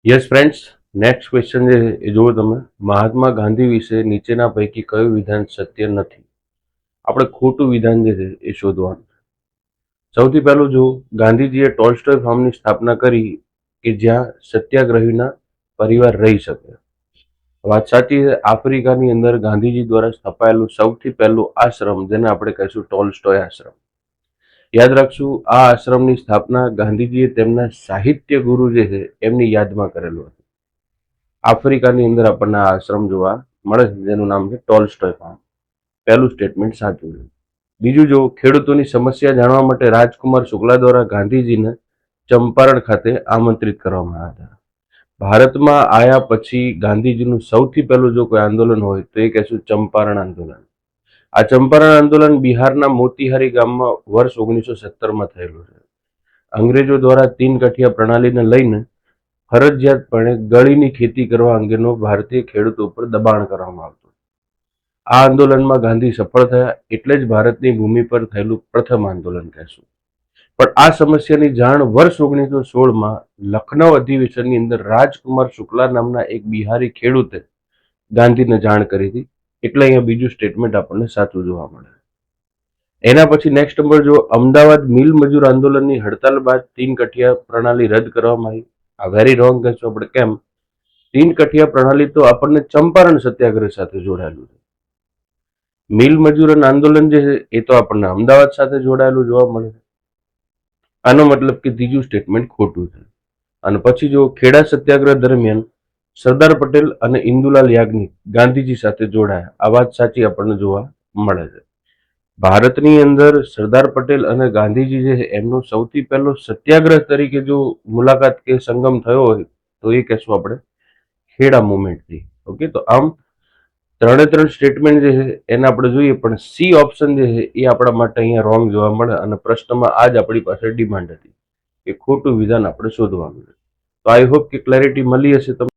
Yes friends, next question જે છે એ જુઓ તમે. મહાત્મા ગાંધી વિશે નીચેના પૈકી કયું વિધાન સત્ય નથી? આપણે ખોટું વિધાન જે છે એ શોધવાનું. સૌથી પહેલું જો ગાંધીજીએ ટોલ્સ્ટોય ફાર્મની સ્થાપના કરી કે જ્યાં સત્યાગ્રહીના પરિવાર રહી શકે. વાત સાચી છે. આફ્રિકાની અંદર ગાંધીજી દ્વારા સ્થપાયેલું સૌથી પહેલું આશ્રમ જેને આપણે કહીશું ટોલ્સ્ટોય આશ્રમ. યાદ રાખશું, આ આશ્રમની સ્થાપના ગાંધીજીએ તેમના સાહિત્ય ગુરુ જે છે એમની યાદમાં કરેલું હતું. આફ્રિકાની અંદર આપણને આ આશ્રમ જોવા મળે છે જેનું નામ છે ટોલ્સ્ટોય ફાર્મ. પહેલું સ્ટેટમેન્ટ સાચું છે. બીજું જો ખેડૂતોની સમસ્યા જાણવા માટે રાજકુમાર શુક્લા દ્વારા ગાંધીજીને ચંપારણ ખાતે આમંત્રિત કરવામાં આવ્યા હતા. ભારતમાં આવ્યા પછી ગાંધીજીનું સૌથી પહેલું જો કોઈ આંદોલન હોય તો એ કહેશું ચંપારણ આંદોલન. આ ચંપારણ આંદોલન બિહારના મોતીહારી ગામમાં વર્ષ 1917માં થયેલું છે. અંગ્રેજો દ્વારા 3 કઠિયા પ્રણાલીને લઈને ફરજિયાતપણે ગળીની ખેતી કરવા અંગેનો ભારતીય ખેડૂતો ઉપર દબાણ કરવામાં આવતું. આ આંદોલનમાં ગાંધી સફળ થયા એટલે જ ભારતની ભૂમિ પર થયેલું પ્રથમ આંદોલન કહેશું. પણ આ સમસ્યાની જાણ વર્ષ 1916માં લખનૌ અધિવેશનની અંદર રાજકુમાર શુક્લા નામના એક બિહારી ખેડૂતે ગાંધીને જાણ કરી હતી. એટલે અહીંયા બીજું સ્ટેટમેન્ટ આપણને સાચું જોવા મળે. એના પછી નેક્સ્ટ નંબર જો અમદાવાદ મિલ મજૂર આંદોલનની હડતાલ બાદ 3 કઠિયા પ્રણાલી રદ કરવામાં આવી. આ વેરી રોંગ કહેશું આપણે. કેમ? 3 કઠિયા પ્રણાલી તો આપણને ચંપારણ સત્યાગ્રહ સાથે જોડાયેલું છે. મિલ મજૂર આંદોલન જે છે એ તો આપણને અમદાવાદ સાથે જોડાયેલું જોવા મળે છે. આનો મતલબ કે ત્રીજું સ્ટેટમેન્ટ ખોટું છે. અને પછી જો ખેડા સત્યાગ્રહ દરમિયાન સરદાર પટેલ અને ઇન્દુલાલ યાજ્ઞિક ગાંધીજી સાથે જોડાયા. આ વાત સાચી આપણને જોવા મળે છે. ભારતની અંદર સરદાર પટેલ અને ગાંધીજી જે છે એમનો સૌથી પહેલો સત્યાગ્રહ તરીકે જો મુલાકાત કે સંગમ થયો હોય તો એ કહેશું આપણે ખેડા મુવમેન્ટથી. ઓકે, તો આમ 3 સ્ટેટમેન્ટ જે છે એને આપણે જોઈએ, પણ સી ઓપ્શન જે છે એ આપણા માટે અહીંયા રોંગ જોવા મળે. અને પ્રશ્નમાં આ જ આપણી પાસે ડિમાન્ડ હતી કે ખોટું વિધાન આપણે શોધવાનું છે. તો આઈ હોપ કે ક્લેરિટી મળી હશે તમને.